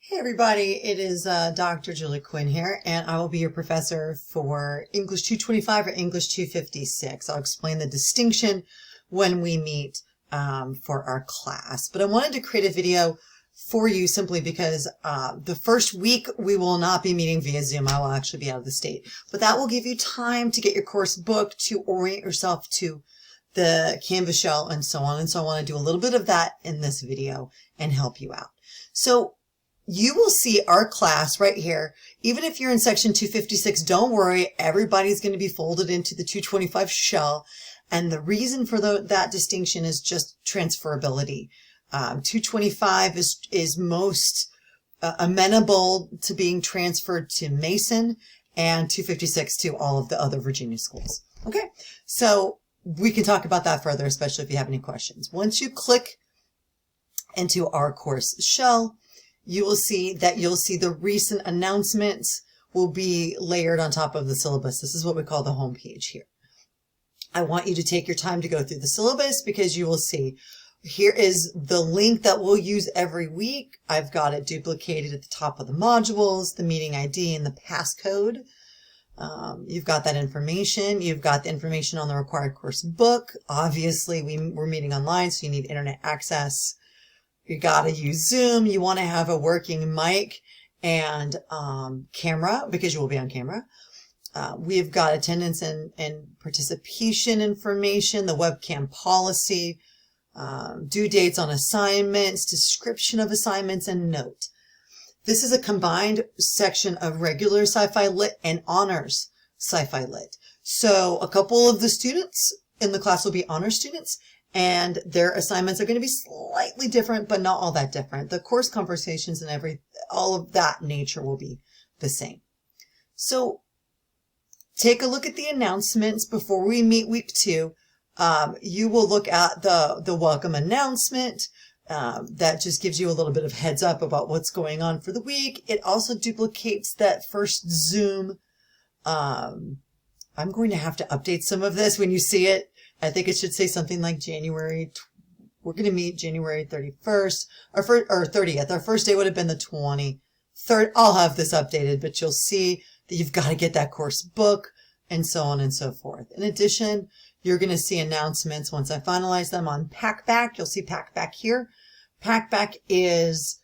Hey everybody, it is Dr. Julie Quinn here, and I will be your professor for English 225 or English 256. I'll explain the distinction when we meet for our class. But I wanted to create a video for you simply because the first week we will not be meeting via Zoom. I will actually be out of the state. But that will give you time to get your course booked, to orient yourself to the Canvas shell and so on. And so I want to do a little bit of that in this video and help you out. So you will see our class right here. Even if you're in section 256, don't worry. Everybody's going to be folded into the 225 shell. And the reason for that distinction is just transferability. 225 is most amenable to being transferred to Mason, and 256 to all of the other Virginia schools. Okay, so we can talk about that further, especially if you have any questions. Once you click into our course shell, you will see that the recent announcements will be layered on top of the syllabus. This is what we call the home page here. I want you to take your time to go through the syllabus because you will see here is the link that we'll use every week. I've got it duplicated at the top of the modules, the meeting ID and the passcode. You've got that information. You've got the information on the required course book. Obviously, we're meeting online, so you need internet access. You got to use Zoom. You want to have a working mic and camera because you will be on camera. We've got attendance and participation information, the webcam policy, due dates on assignments, description of assignments, and note. This is a combined section of regular Sci-Fi Lit and honors Sci-Fi Lit. So a couple of the students in the class will be honor students, and their assignments are going to be slightly different, but not all that different. The course conversations and all of that nature will be the same. So take a look at the announcements before we meet week 2. You will look at the welcome announcement. That just gives you a little bit of heads up about what's going on for the week. It also duplicates that first Zoom. I'm going to have to update some of this when you see it. I think it should say something like we're going to meet January 31st or 30th. Our first day would have been the 23rd. I'll have this updated, but you'll see that you've got to get that course book and so on and so forth. In addition, you're going to see announcements once I finalize them on Packback. You'll see Packback here. Packback is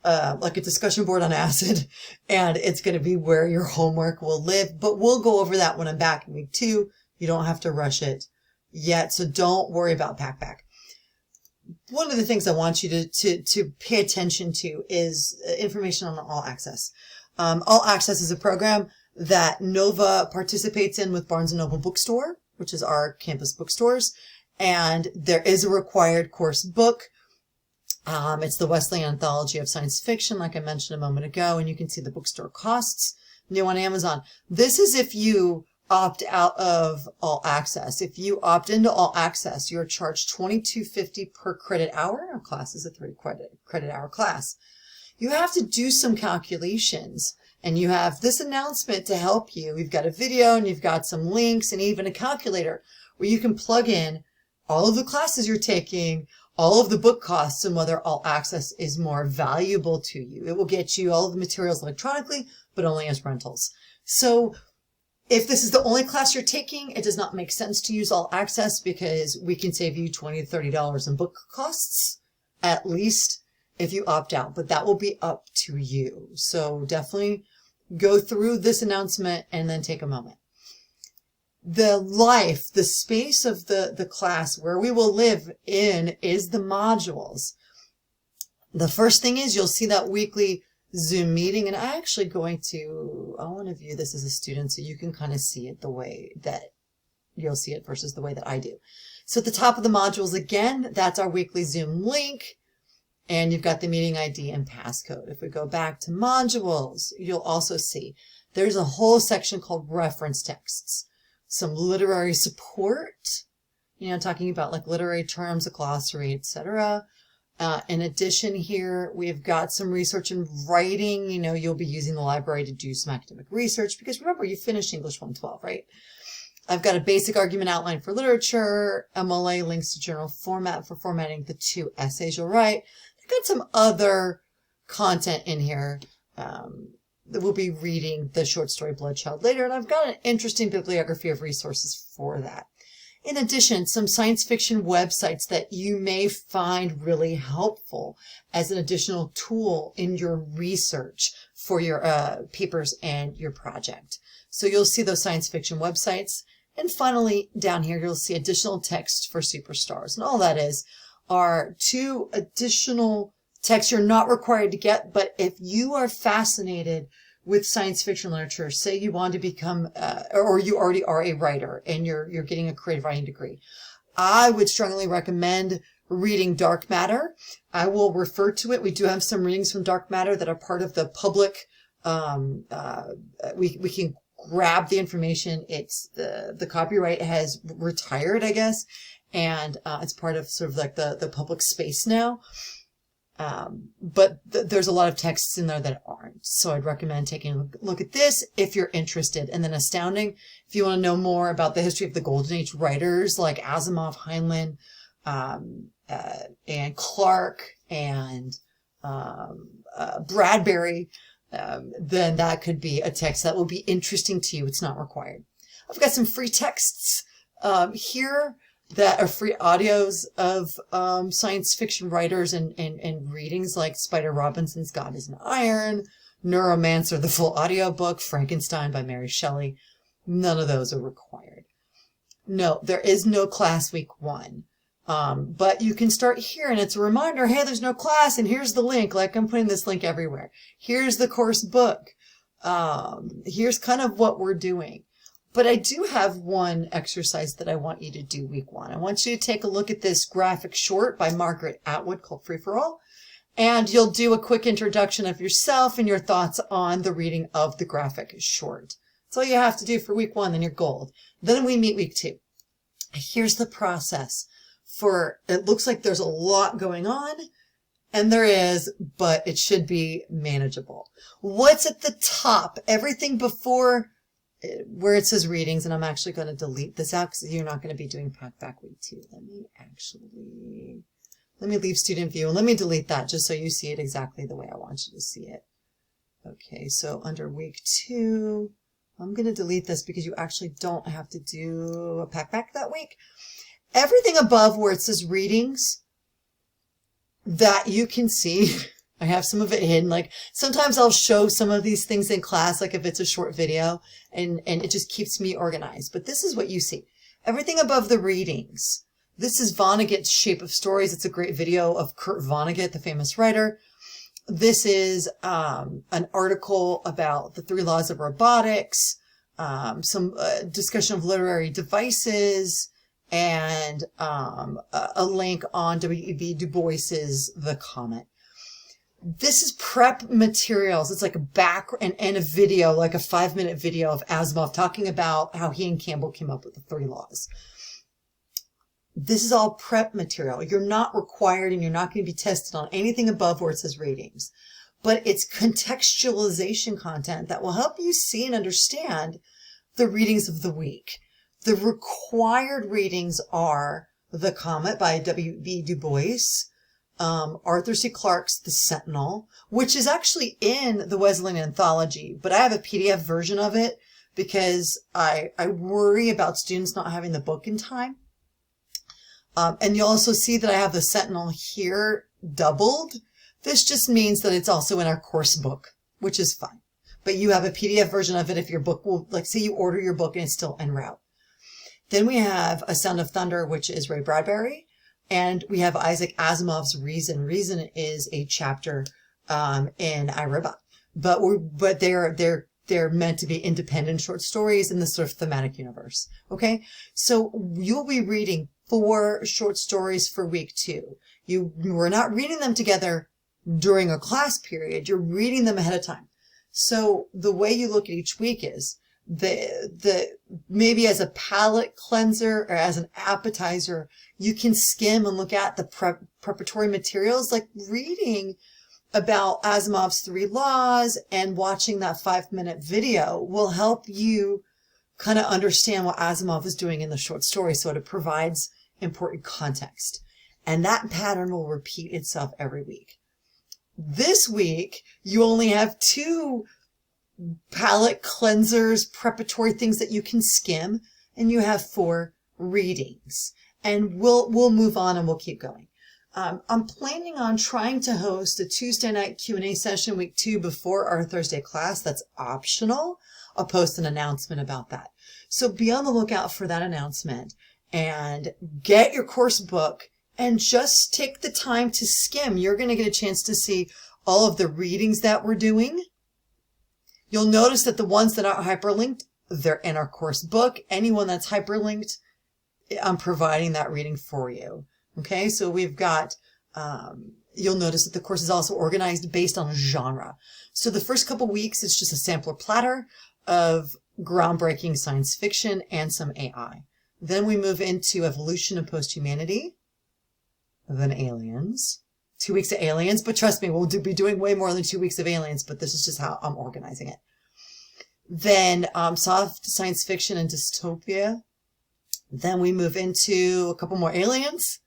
like a discussion board on acid, and it's going to be where your homework will live. But we'll go over that when I'm back in week 2. You don't have to rush it yet, so don't worry about Packback. One of the things I want you to pay attention to is information on All Access. All Access is a program that Nova participates in with Barnes & Noble Bookstore, which is our campus bookstores, and there is a required course book. It's the Wesleyan Anthology of Science Fiction, like I mentioned a moment ago, and you can see the bookstore costs new on Amazon. This is if you opt out of All Access. If you opt into All Access, you're charged $22.50 per credit hour. Our class is a 3 credit hour class. You have to do some calculations, and you have this announcement to help you. We've got a video, and you've got some links, and even a calculator where you can plug in all of the classes you're taking, all of the book costs, and whether All Access is more valuable to you. It will get you all of the materials electronically, but only as rentals. So if this is the only class you're taking, it does not make sense to use All Access because we can save you $20 to $30 in book costs, at least if you opt out, but that will be up to you. So definitely go through this announcement and then take a moment. The space of the class where we will live in is the modules. The first thing is you'll see that weekly Zoom meeting, and I want to view this as a student so you can kind of see it the way that you'll see it versus the way that I do. So at the top of the modules, again, that's our weekly Zoom link, and you've got the meeting ID and passcode. If we go back to modules, you'll also see there's a whole section called reference texts, some literary support, talking about like literary terms, a glossary, etc. In addition here, we've got some research and writing. You'll be using the library to do some academic research because remember, you finished English 112, right? I've got a basic argument outline for literature, MLA links to journal format for formatting the 2 essays you'll write. I've got some other content in here. We'll be reading the short story Blood Child later, and I've got an interesting bibliography of resources for that. In addition, some science fiction websites that you may find really helpful as an additional tool in your research for your papers and your project. So you'll see those science fiction websites. And finally, down here, you'll see additional text for superstars. And all that are 2 additional texts you're not required to get, but if you are fascinated with science fiction literature, say you want to become, or you already are a writer and you're getting a creative writing degree, I would strongly recommend reading Dark Matter. I will refer to it. We do have some readings from Dark Matter that are part of the public. We can grab the information. It's the copyright has retired, I guess, and it's part of sort of like the public space now. But there's a lot of texts in there that aren't. So I'd recommend taking a look at this if you're interested. And then Astounding, if you want to know more about the history of the Golden Age writers like Asimov, Heinlein, and Clark and Bradbury, then that could be a text that will be interesting to you. It's not required. I've got some free texts here that are free audios of science fiction writers and readings like Spider Robinson's God is an Iron, Neuromancer, the full audiobook, Frankenstein by Mary Shelley. None of those are required. No, there is no class week 1. But you can start here and it's a reminder, hey, there's no class and here's the link. Like I'm putting this link everywhere. Here's the course book. Here's kind of what we're doing. But I do have one exercise that I want you to do week 1. I want you to take a look at this graphic short by Margaret Atwood called Free for All. And you'll do a quick introduction of yourself and your thoughts on the reading of the graphic short. That's all you have to do for week 1, then you're gold. Then we meet week 2. Here's the process. It looks like there's a lot going on, and there is, but it should be manageable. What's at the top? Everything before where it says readings, and I'm actually going to delete this out because you're not going to be doing Pack Back Week 2. Let me leave student view and let me delete that just so you see it exactly the way I want you to see it. Okay, so under week 2, I'm going to delete this because you actually don't have to do a Pack Back that week. Everything above where it says readings that you can see, I have some of it hidden. Like sometimes I'll show some of these things in class, like if it's a short video, and it just keeps me organized. But this is what you see. Everything above the readings. This is Vonnegut's Shape of Stories. It's a great video of Kurt Vonnegut, the famous writer. This is an article about the 3 laws of robotics, some discussion of literary devices, and a link on W.E.B. Du Bois's The Comet. This is prep materials. It's like a back and a video, like a 5-minute video of Asimov talking about how he and Campbell came up with the 3 laws. This is all prep material. You're not required and you're not going to be tested on anything above where it says readings. But it's contextualization content that will help you see and understand the readings of the week. The required readings are The Comet by W.B. Du Bois, Arthur C. Clarke's The Sentinel, which is actually in the Wesleyan Anthology, but I have a PDF version of it because I worry about students not having the book in time. And you'll also see that I have The Sentinel here doubled. This just means that it's also in our course book, which is fine. But you have a PDF version of it if your book will, like say you order your book and it's still en route. Then we have A Sound of Thunder, which is Ray Bradbury. And we have Isaac Asimov's Reason. Reason is a chapter in iRobot. But they're meant to be independent short stories in this sort of thematic universe. Okay? So you'll be reading 4 short stories for week 2. We're not reading them together during a class period. You're reading them ahead of time. So the way you look at each week is maybe as a palate cleanser or as an appetizer, you can skim and look at the preparatory materials, like reading about Asimov's 3 laws and watching that 5-minute video will help you kind of understand what Asimov is doing in the short story. So it provides important context. And that pattern will repeat itself every week. This week, you only have 2 palate cleansers, preparatory things that you can skim, and you have 4 readings. And we'll move on and we'll keep going. I'm planning on trying to host a Tuesday night Q&A session week 2 before our Thursday class. That's optional. I'll post an announcement about that. So be on the lookout for that announcement and get your course book and just take the time to skim. You're going to get a chance to see all of the readings that we're doing. You'll notice that the ones that are hyperlinked, they're in our course book. Anyone that's hyperlinked, I'm providing that reading for you. Okay, so we've got, you'll notice that the course is also organized based on genre. So the first couple weeks, it's just a sampler platter of groundbreaking science fiction and some AI. Then we move into evolution and post-humanity, then aliens. 2 weeks of aliens, but trust me, we'll be doing way more than 2 weeks of aliens, but this is just how I'm organizing it. Then soft science fiction and dystopia. Then we move into a couple more aliens.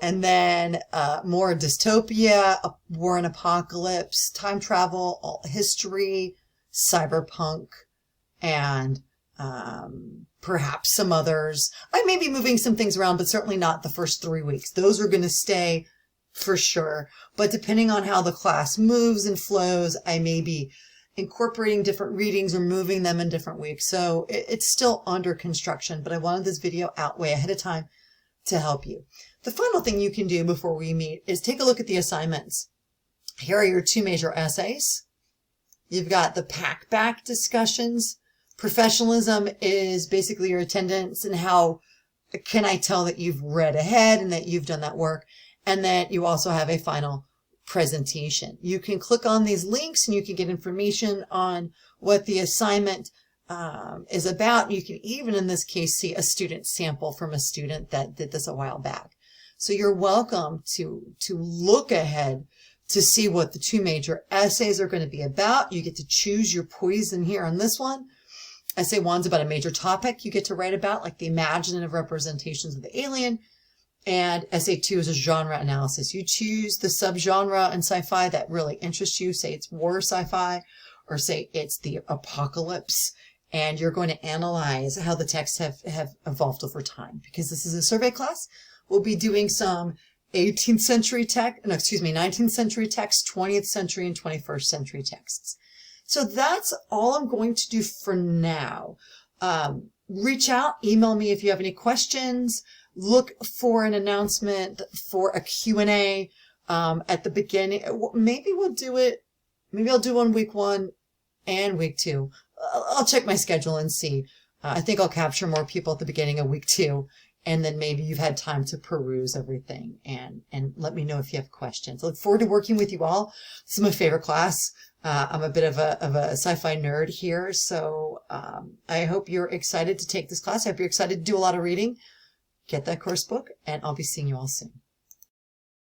And then more dystopia, war and apocalypse, time travel, alt history, cyberpunk, and perhaps some others. I may be moving some things around, but certainly not the first 3 weeks. Those are going to stay for sure. But depending on how the class moves and flows, I may be incorporating different readings or moving them in different weeks. So it's still under construction, but I wanted this video out way ahead of time to help you. The final thing you can do before we meet is take a look at the assignments. Here are your 2 major essays. You've got the pack-back discussions. Professionalism is basically your attendance and how can I tell that you've read ahead and that you've done that work, and that you also have a final presentation. You can click on these links and you can get information on what the assignment is about. You can even, in this case, see a student sample from a student that did this a while back. So you're welcome to look ahead to see what the 2 major essays are going to be about. You get to choose your poison here on this one. Essay 1's about a major topic you get to write about, like the imaginative representations of the alien. And essay 2 is a genre analysis. You choose the subgenre in sci-fi that really interests you. Say it's war sci-fi, or say it's the apocalypse. And you're going to analyze how the texts have evolved over time. Because this is a survey class, we'll be doing some 19th century text, 20th century and 21st century texts. So that's all I'm going to do for now. Reach out, email me if you have any questions. Look for an announcement for a Q&A at the beginning. Maybe we'll do it. Maybe I'll do one week 1 and week 2. I'll check my schedule and see. I think I'll capture more people at the beginning of week 2. And then maybe you've had time to peruse everything and let me know if you have questions. I look forward to working with you all. This is my favorite class. I'm a bit of a sci-fi nerd here. So I hope you're excited to take this class. I hope you're excited to do a lot of reading. Get that course book, and I'll be seeing you all soon.